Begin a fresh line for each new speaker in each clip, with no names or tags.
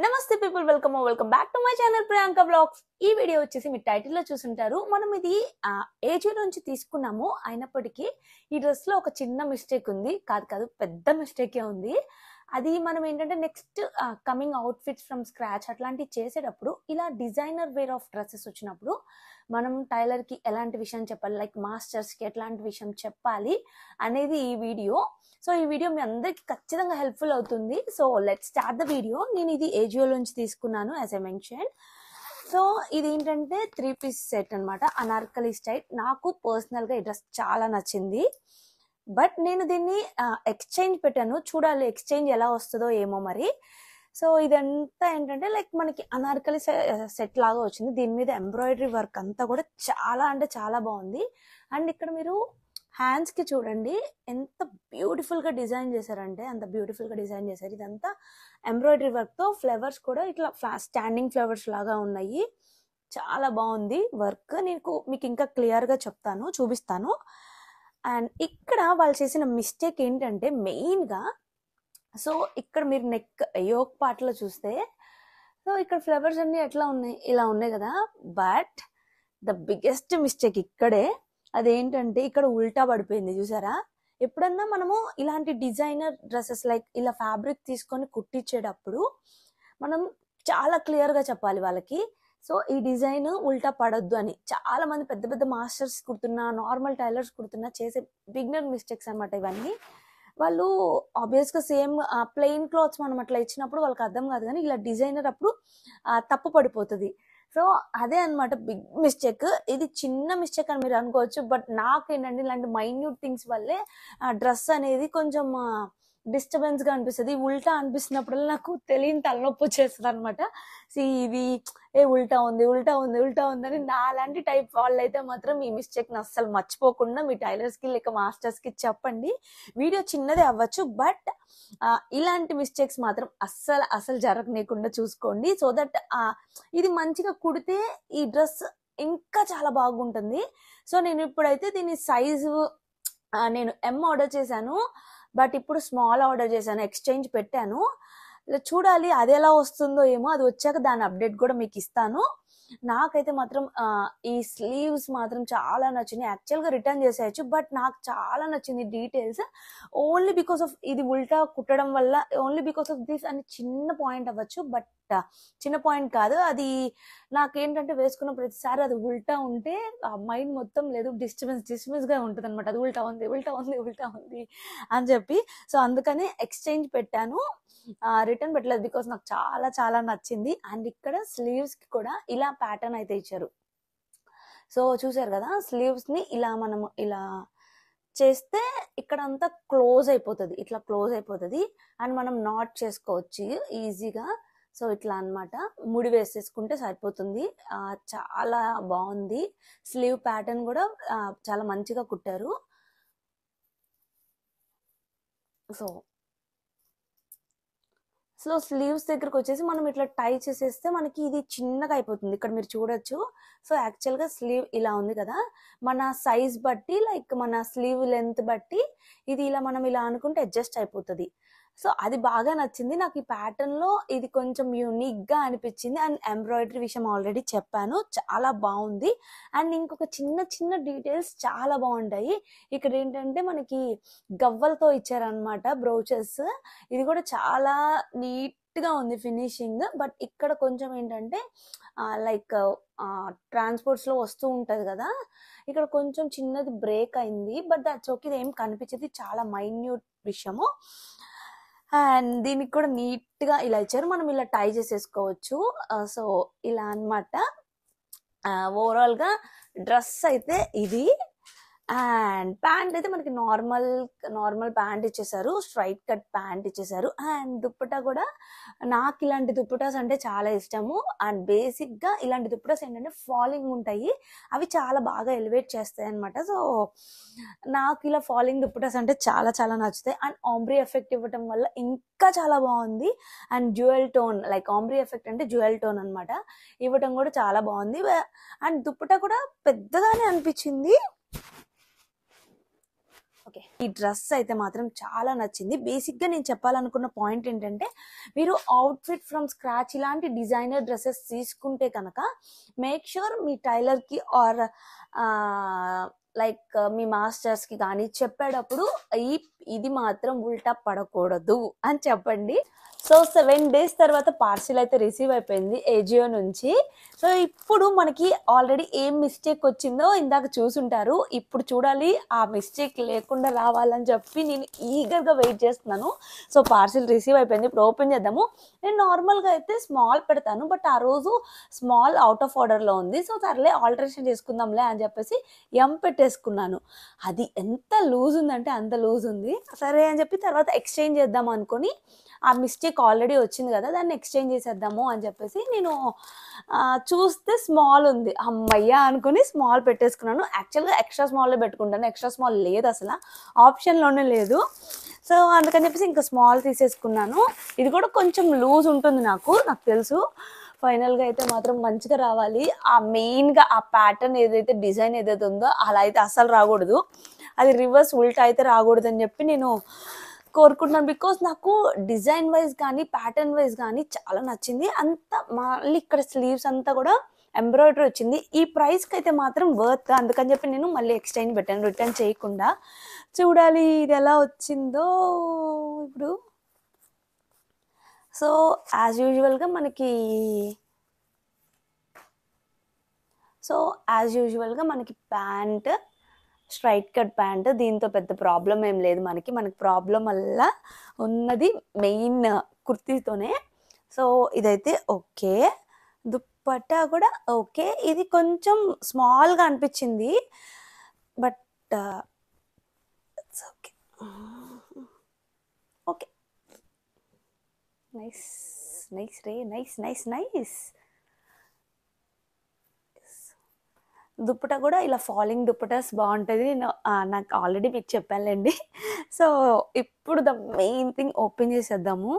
నమస్తే people, welcome back to my channel Priyanka blogs. ఈ video వచ్చేసి మీ టైటిల్ లో చూసుంటారు. మనం ఇది ఏజీ నుంచి తీసుకున్నాము. అయినప్పటికీ ఈ డ్రెస్ లో ఒక చిన్న మిస్టేక్ ఉంది. కాదు పెద్ద మిస్టేకే ఉంది. అది మనం ఏంటంటే next coming outfits from scratch అట్లాంటివి చేసేటప్పుడు ఇలా డిజైనర్ వేర్ ఆఫ్ డ్రెస్సెస్ వచ్చినప్పుడు మనం టైలర్ కి ఎలాంటి విషయం చెప్పాలి, లైక్ మాస్టర్స్ కి ఎట్లాంటి విషయం చెప్పాలి అనేది ఈ వీడియో. సో ఈ వీడియో మీ అందరికి ఖచ్చితంగా హెల్ప్ఫుల్ అవుతుంది. So let's start the video. నేను ఇది ఏజియో నుంచి తీసుకున్నాను యాజ్ ఐ మెన్షన్. సో ఇది ఏంటంటే 3 పీస్ సెట్ అనమాట, అనార్కలి స్టైల్. నాకు పర్సనల్ గా ఈ డ్రెస్ చాలా నచ్చింది. బట్ నేను దీన్ని ఎక్స్చేంజ్ పెట్టాను, చూడాలి ఎక్స్చేంజ్ ఎలా వస్తుందో ఏమో మరి. సో ఇదంతా ఏంటంటే లైక్ మనకి అనార్కలి సెట్ లాగా వచ్చింది. దీని మీద ఎంబ్రాయిడరీ వర్క్ అంతా కూడా చాలా అంటే చాలా బాగుంది. అండ్ ఇక్కడ మీరు హ్యాండ్స్ కి చూడండి ఎంత బ్యూటిఫుల్ గా డిజైన్ చేశారంటే అంత బ్యూటిఫుల్ గా డిజైన్ చేశారు. ఇదంతా ఎంబ్రాయిడరీ వర్క్ తో ఫ్లవర్స్ కూడా ఇట్లా స్టాండింగ్ ఫ్లవర్స్ లాగా ఉన్నాయి. చాలా బాగుంది వర్క్. మీకు ఇంకా క్లియర్ గా చెప్తాను, చూపిస్తాను. అండ్ ఇక్కడ వాళ్ళు చేసిన మిస్టేక్ ఏంటంటే మెయిన్ గా, సో ఇక్కడ మీరు నెక్ యోక్ పార్ట్ లో చూస్తే, సో ఇక్కడ ఫ్లవర్స్ అన్ని ఎట్లా ఉన్నాయి, ఇలా ఉన్నాయి కదా. బట్ ద బిగ్గెస్ట్ మిస్టేక్ ఇక్కడే. అదేంటంటే ఇక్కడ ఉల్టా పడిపోయింది, చూసారా? ఎప్పుడన్నా మనము ఇలాంటి డిజైనర్ డ్రెస్సెస్ లైక్ ఇలా ఫ్యాబ్రిక్ తీసుకొని కుట్టించేటప్పుడు మనం చాలా క్లియర్ గా చెప్పాలి వాళ్ళకి. సో ఈ డిజైన్ ఉల్టా పడొద్దు అని. చాలా మంది పెద్ద పెద్ద మాస్టర్స్ కుడుతున్నా, నార్మల్ టైలర్స్ కుడుతున్నా చేసే బిగినర్ మిస్టేక్స్ అనమాట ఇవన్నీ. వాళ్ళు ఆబ్వియస్ గా సేమ్ ప్లెయిన్ క్లాత్స్ మనం అట్లా ఇచ్చినప్పుడు వాళ్ళకి అర్థం కాదు, కానీ ఇలా డిజైనర్ అప్పుడు తప్పు పడిపోతుంది. సో అదే అనమాట బిగ్ మిస్టేక్. ఇది చిన్న మిస్టేక్ అని మీరు అనుకోవచ్చు, బట్ నాకేంటంటే ఇలాంటి మైన్యూట్ థింగ్స్ వల్లే డ్రెస్ అనేది కొంచెం డిస్టర్బెన్స్ గా అనిపిస్తుంది. ఉల్టా అనిపిస్తున్నప్పుడల్లా నాకు తెలియని తలనొప్పి వచ్చేస్తుంది అనమాట. ఇది ఉల్టా ఉంది అని. నా అలాంటి టైప్ వాళ్ళైతే మాత్రం ఈ మిస్టేక్ ని అస్సలు మర్చిపోకుండా మీ టైలర్స్ కి లేక మాస్టర్స్ కి చెప్పండి. వీడియో చిన్నదే అవ్వచ్చు, బట్ ఇలాంటి మిస్టేక్స్ మాత్రం అస్సలు జరగనీయకుండా చూసుకోండి. సో దట్ ఇది మంచిగా కుడితే ఈ డ్రెస్ ఇంకా చాలా బాగుంటుంది. సో నేను ఇప్పుడైతే దీని సైజు నేను M ఆర్డర్ చేశాను, బట్ ఇప్పుడు స్మాల్ ఆర్డర్ చేశాను, ఎక్స్చేంజ్ పెట్టాను. చూడాలి అది ఎలా వస్తుందో ఏమో. అది వచ్చాక దాని అప్డేట్ కూడా మీకు ఇస్తాను. నాకైతే మాత్రం ఈ స్లీవ్స్ మాత్రం చాలా నచ్చినాయి. యాక్చువల్ గా రిటర్న్ చేసేయచ్చు, బట్ నాకు చాలా నచ్చింది డీటెయిల్స్. ఓన్లీ బికాస్ ఆఫ్ ఇది ఉల్టా కుట్టడం వల్ల, ఓన్లీ బికాస్ ఆఫ్ దిస్ అని చిన్న పాయింట్ అవ్వచ్చు, బట్ చిన్న పాయింట్ కాదు అది. నాకేంటంటే వేసుకున్న ప్రతిసారి అది ఉల్టా ఉంటే మైండ్ మొత్తం లేదు డిస్టర్బెన్స్ గా ఉంటుంది అనమాట. అది ఉల్టా ఉంది అని చెప్పి. సో అందుకని ఎక్స్చేంజ్ పెట్టాను, రిటర్న్ పెట్టలేదు, బికాస్ నాకు చాలా చాలా నచ్చింది. అండ్ ఇక్కడ స్లీవ్స్ కి కూడా ఇలా ప్యాటర్న్ అయితే ఇచ్చారు. సో చూసారు కదా, స్లీవ్స్ ని ఇలా మనము ఇలా చేస్తే ఇక్కడ అంతా క్లోజ్ అయిపోతుంది, ఇట్లా క్లోజ్ అయిపోతుంది. అండ్ మనం నాట్ చేసుకోవచ్చు ఈజీగా. సో ఇట్లా అన్నమాట, ముడి వేసేసుకుంటే సరిపోతుంది. చాలా బాగుంది. స్లీవ్ ప్యాటర్న్ కూడా చాలా మంచిగా కుట్టారు. సో స్లీవ్స్ దగ్గరకు వచ్చేసి మనం ఇట్లా టై చేసేస్తే మనకి ఇది చిన్నగా అయిపోతుంది. ఇక్కడ మీరు చూడొచ్చు. సో యాక్చువల్ గా స్లీవ్ ఇలా ఉంది కదా, మన సైజ్ బట్టి లైక్ మన స్లీవ్ లెంత్ బట్టి ఇది ఇలా మనం ఇలా అనుకుంటే అడ్జస్ట్ అయిపోతుంది. సో అది బాగా నచ్చింది నాకు. ఈ ప్యాటర్న్ లో ఇది కొంచెం యూనిక్ గా అనిపించింది. అండ్ ఎంబ్రాయిడరీ విషయం ఆల్రెడీ చెప్పాను, చాలా బాగుంది. అండ్ ఇంకొక చిన్న డీటెయిల్స్ చాలా బాగుంటాయి. ఇక్కడ ఏంటంటే మనకి గవ్వలతో ఇచ్చారనమాట బ్రౌచెస్. ఇది కూడా చాలా నీట్ గా ఉంది ఫినిషింగ్. బట్ ఇక్కడ కొంచెం ఏంటంటే లైక్ ట్రాన్స్పోర్ట్స్ లో వస్తూ ఉంటది కదా, ఇక్కడ కొంచెం చిన్నది బ్రేక్ అయింది. బట్ దట్స్ ఓకే, ఇది ఏం కనిపించేది, చాలా మైన్యూట్ విషయము. అండ్ దీనికి కూడా నీట్ గా ఇలా ఇచ్చారు, మనం ఇలా టై చేసేసుకోవచ్చు. సో ఇలా అన్నమాట. ఓవరాల్ గా డ్రెస్ అయితే ఇది. అండ్ ప్యాంట్ అయితే మనకి నార్మల్ ప్యాంట్ ఇచ్చేసారు, స్ట్రైట్ కట్ ప్యాంట్ ఇచ్చేసారు. అండ్ దుప్పటా కూడా, నాకు ఇలాంటి దుప్పటాస్ అంటే చాలా ఇష్టము. అండ్ బేసిక్ గా ఇలాంటి దుప్పటాస్ ఏంటంటే ఫాలింగ్ ఉంటాయి, అవి చాలా బాగా ఎలివేట్ చేస్తాయి అనమాట. సో నాకు ఇలా ఫాలింగ్ దుప్పటాస్ అంటే చాలా చాలా నచ్చుతాయి. అండ్ ఆంబ్రీ ఎఫెక్ట్ ఇవ్వటం వల్ల ఇంకా చాలా బాగుంది. And jewel tone, like ombre effect అంటే జ్యువెల్ టోన్ అనమాట, ఇవ్వటం కూడా చాలా బాగుంది. అండ్ దుప్పటా కూడా పెద్దగానే అనిపించింది. ఓకే, ఈ డ్రెస్ అయితే మాత్రం చాలా నచ్చింది. బేసిక్గా నేను చెప్పాలనుకున్న పాయింట్ ఏంటంటే, మీరు అవుట్ఫిట్ ఫ్రమ్ స్క్రాచ్ ఇలాంటి డిజైనర్ డ్రెస్సెస్ తీసుకుంటే కనుక మేక్ ష్యూర్ మీ టైలర్కి ఆర్ లైక్ మీ మాస్టర్స్కి కానీ చెప్పేటప్పుడు ఇది మాత్రం ఉల్టా పడకూడదు అని చెప్పండి. సో 7 days తర్వాత పార్సిల్ అయితే రిసీవ్ అయిపోయింది ఏజియో నుంచి. సో ఇప్పుడు మనకి ఆల్రెడీ ఏం మిస్టేక్ వచ్చిందో ఇందాక చూసుంటారు. ఇప్పుడు చూడాలి ఆ మిస్టేక్ లేకుండా రావాలని చెప్పి నేను ఈగర్గా వెయిట్ చేస్తున్నాను. సో పార్సిల్ రిసీవ్ అయిపోయింది. ఇప్పుడు ఓపెన్ చేద్దాము. నేను నార్మల్గా అయితే స్మాల్ పెడతాను, బట్ ఆ రోజు స్మాల్ అవుట్ ఆఫ్ ఆర్డర్లో ఉంది. సో సర్లే ఆల్టరేషన్ చేసుకుందాంలే అని చెప్పేసి పెట్టేసుకున్నాను. అది ఎంత లూజ్ ఉందంటే అంత లూజ్ ఉంది. సరే అని చెప్పి తర్వాత ఎక్స్చేంజ్ చేద్దాం అనుకొని, ఆ మిస్టేక్ ఆల్రెడీ వచ్చింది కదా, దాన్ని ఎక్స్చేంజ్ చేసేద్దాము అని చెప్పేసి నేను చూస్తే స్మాల్ ఉంది. అమ్మయ్య అనుకుని స్మాల్ పెట్టేసుకున్నాను. యాక్చువల్గా ఎక్స్ట్రా స్మాల్లో పెట్టుకుంటాను, ఎక్స్ట్రా స్మాల్ లేదు, అసలు ఆప్షన్లోనే లేదు. సో అందుకని చెప్పేసి ఇంకా స్మాల్ తీసేసుకున్నాను. ఇది కూడా కొంచెం లూజ్ ఉంటుంది నాకు తెలుసు. ఫైనల్గా అయితే మాత్రం మంచిగా రావాలి. ఆ మెయిన్గా ఆ ప్యాటర్న్ ఏదైతే డిజైన్ ఏదైతే ఉందో అలా అయితే అస్సలు రాకూడదు. అది రివర్స్ ఉల్టా అయితే రాకూడదు అని చెప్పి నేను కోరుకుంటున్నాను. బికాస్ నాకు డిజైన్ వైజ్ కానీ ప్యాటర్న్ వైజ్ కానీ చాలా నచ్చింది. అంతా మళ్ళీ ఇక్కడ స్లీవ్స్ అంతా కూడా ఎంబ్రాయిడరీ వచ్చింది. ఈ ప్రైస్కి అయితే మాత్రం వర్త్. అందుకని చెప్పి నేను మళ్ళీ ఎక్స్చేంజ్ పెట్టాను, రిటర్న్ చేయకుండా. చూడాలి ఇది ఎలా వచ్చిందో ఇప్పుడు. సో యాజ్ యూజువల్గా మనకి ప్యాంట్ స్ట్రైట్ కట్ ప్యాంట్, దీంతో పెద్ద ప్రాబ్లం ఏం లేదు. మనకి ప్రాబ్లం వల్ల ఉన్నది మెయిన్ కుర్తీతోనే. సో ఇదైతే ఓకే. దుప్పట్టా కూడా ఓకే. ఇది కొంచెం స్మాల్గా అనిపించింది, but okay okay. Nice nice రే, నైస్ నైస్ నైస్. దుప్పటా కూడా ఇలా ఫాలింగ్ దుప్పటాస్ బాగుంటుంది. నాకు ఆల్రెడీ మీకు చెప్పానులేండి. సో ఇప్పుడు ద మెయిన్ థింగ్ ఓపెన్ చేసేద్దాము.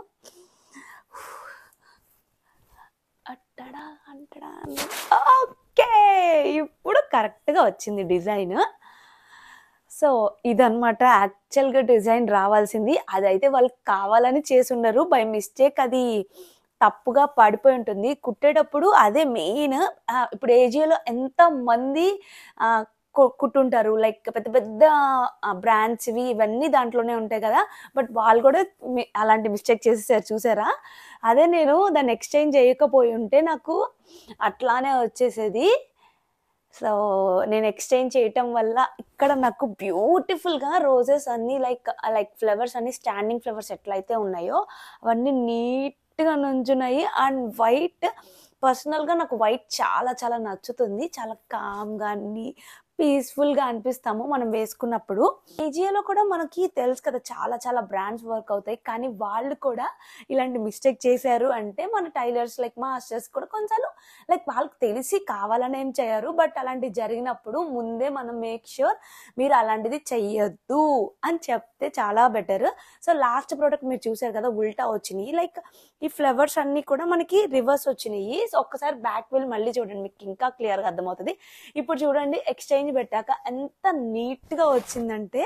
ఓకే, ఇప్పుడు కరెక్ట్గా వచ్చింది డిజైన్. సో ఇదన్నమాట యాక్చువల్గా డిజైన్ రావాల్సింది. అదైతే వాళ్ళకి కావాలని చేసి ఉండరు, బై మిస్టేక్ అది తప్పుగా పడిపోయి ఉంటుంది. కుట్టేటప్పుడు అదే మెయిన్. ఇప్పుడు ఏజియోలో ఎంతమంది కుట్టుంటారు, లైక్ పెద్ద పెద్ద బ్రాండ్స్ ఇవన్నీ దాంట్లోనే ఉంటాయి కదా, బట్ వాళ్ళు కూడా అలాంటి మిస్టేక్ చేసేసారు చూసారా. అదే నేను దాన్ని ఎక్స్చేంజ్ చేయకపోయి ఉంటే నాకు అట్లానే వచ్చేసేది. సో నేను ఎక్స్చేంజ్ చేయటం వల్ల ఇక్కడ నాకు బ్యూటిఫుల్గా రోజెస్ అన్నీ లైక్ ఫ్లవర్స్ అన్నీ స్టాండింగ్ ఫ్లవర్స్ ఎట్లయితే ఉన్నాయో అవన్నీ నీట్గా నుంచున్నాయి. అండ్ వైట్, పర్సనల్గా నాకు వైట్ చాలా చాలా నచ్చుతుంది. చాలా కామ్గా పీస్ఫుల్గా అనిపిస్తాము మనం వేసుకున్నప్పుడు. ఏజియోలో కూడా మనకి తెలుసు కదా చాలా చాలా బ్రాండ్స్ వర్క్ అవుతాయి, కానీ వాళ్ళు కూడా ఇలాంటి మిస్టేక్ చేశారు అంటే మన టైలర్స్ లైక్ మాస్టర్స్ కూడా కొన్నిసార్లు లైక్ వాళ్ళకి తెలిసి కావాలని ఏం చేయరు, బట్ అలాంటివి జరిగినప్పుడు ముందే మనం మేక్ ష్యూర్ మీరు అలాంటిది చెయ్యొద్దు అని చెప్తే చాలా బెటర్. సో లాస్ట్ ప్రోడక్ట్ మీరు చూసారు కదా, ఉల్టా వచ్చినాయి. లైక్ ఈ ఫ్లవర్స్ అన్నీ కూడా మనకి రివర్స్ వచ్చినాయి. సో ఒక్కసారి బ్యాక్ వెళ్ళి మళ్ళీ చూడండి, మీకు ఇంకా క్లియర్గా అర్థమవుతుంది. ఇప్పుడు చూడండి ఎక్స్చేంజ్ పెట్టాక ఎంత నీట్గా వచ్చిందంటే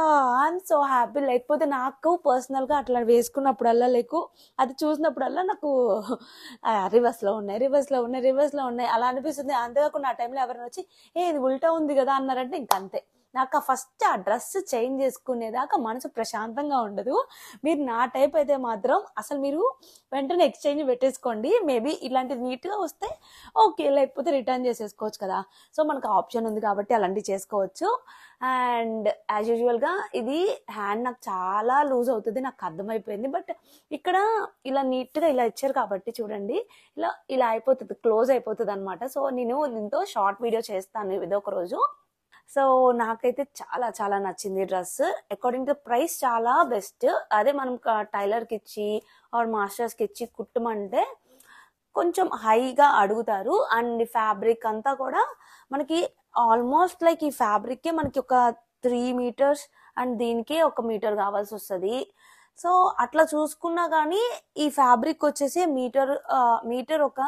ఐఎమ్ సో హ్యాపీ. లేకపోతే నాకు పర్సనల్గా అట్లా వేసుకున్నప్పుడల్లా అది చూసినప్పుడల్లా నాకు రివర్స్లో ఉన్నాయి అలా అనిపిస్తుంది. అంతేకాకుండా ఆ టైంలో ఎవరైనా వచ్చి ఇది ఉల్టా ఉంది కదా అన్నారంటే ఇంకంతే. నాకు ఫస్ట్ ఆ డ్రెస్ చేంజ్ చేసుకునేదాకా మనసు ప్రశాంతంగా ఉండదు. మీరు నా టైప్ అయితే మాత్రం అసలు మీరు వెంటనే ఎక్స్చేంజ్ పెట్టేసుకోండి. మేబీ ఇలాంటిది నీట్గా వస్తే ఓకే, లేకపోతే రిటర్న్ చేసేసుకోవచ్చు కదా. సో మనకు ఆప్షన్ ఉంది కాబట్టి అలాంటివి చేసుకోవచ్చు. అండ్ యాజ్ యూజువల్గా ఇది హ్యాండ్ నాకు చాలా లూజ్ అవుతుంది, నాకు అర్థమైపోయింది. బట్ ఇక్కడ ఇలా నీట్గా ఇలా ఇచ్చారు కాబట్టి చూడండి, ఇలా అయిపోతుంది, క్లోజ్ అయిపోతుంది అనమాట. సో నేను దీంతో షార్ట్ వీడియో చేస్తాను ఏదో ఒక రోజు. సో నాకైతే చాలా చాలా నచ్చింది డ్రెస్. అకార్డింగ్ టు ప్రైస్ చాలా బెస్ట్. అదే మనం టైలర్కి ఇచ్చి ఆర్ మాస్టర్స్కి ఇచ్చి కుట్టమంటే కొంచెం హైగా అడుగుతారు. అండ్ ఫ్యాబ్రిక్ అంతా కూడా మనకి ఆల్మోస్ట్ లైక్ ఈ ఫ్యాబ్రిక్కే మనకి ఒక 3 meters అండ్ దీనికే 1 meter కావాల్సి వస్తుంది. సో అట్లా చూసుకున్నా కానీ ఈ ఫ్యాబ్రిక్ వచ్చేసి మీటర్ ఒక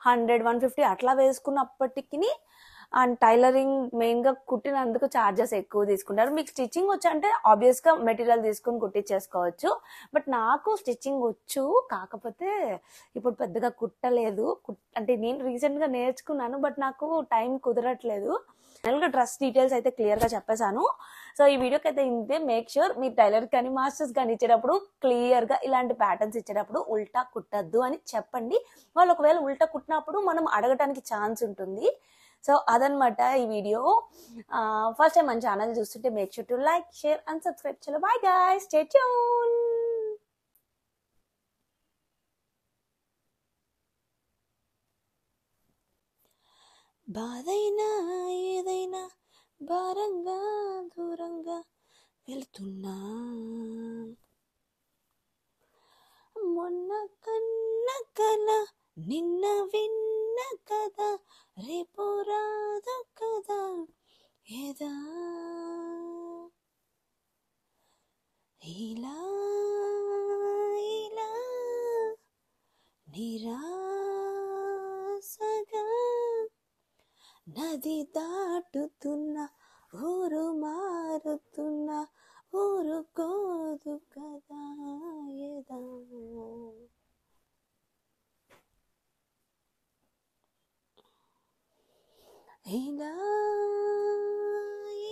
100-150 అట్లా వేసుకున్నప్పటికీ అండ్ టైలరింగ్ మెయిన్గా కుట్టినందుకు ఛార్జెస్ ఎక్కువ తీసుకుంటారు. మీకు స్టిచ్చింగ్ వచ్చు అంటే ఆబ్వియస్గా మెటీరియల్ తీసుకుని కుట్టించేసుకోవచ్చు. బట్ నాకు స్టిచ్చింగ్ వచ్చు, కాకపోతే ఇప్పుడు పెద్దగా కుట్టలేదు. అంటే నేను రీసెంట్గా నేర్చుకున్నాను, బట్ నాకు టైం కుదరట్లేదు. ఫైనల్గా డ్రెస్ డీటెయిల్స్ అయితే క్లియర్గా చెప్పేశాను. సో ఈ వీడియోకి అయితే ఇంతే. మేక్ ష్యూర్ మీ టైలర్ కానీ మాస్టర్స్ కానీ ఇచ్చేటప్పుడు క్లియర్గా ఇలాంటి ప్యాటర్న్స్ ఇచ్చేటప్పుడు ఉల్టా కుట్టద్దు అని చెప్పండి. వాళ్ళు ఒకవేళ ఉల్టా కుట్టినప్పుడు మనం అడగటానికి ఛాన్స్ ఉంటుంది. సో అదనమాట ఈ వీడియో. ఫస్ట్ టైం మన ఛానల్ చూస్తుంటే make sure to like, share and subscribe. చలో బాయ్ గైస్, స్టే ట్యూన్. బాధైనా ఏదైనా భారంగా దూరంగా వెళ్తున్నా, మొన్న కన్న కల నిన్న విన్న కదా, రేపు రాదు కదా ఏదా, ఇలా ఇలా నిరాశగా నది దాటుతున్నా, ఊరు మారుతున్నా, ఊరుకోదు కదా ఏదా. ఇలా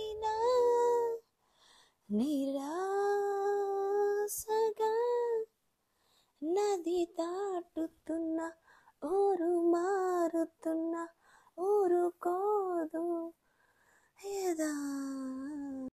ఇలా నిరాశగా నది దాటుతున్నా.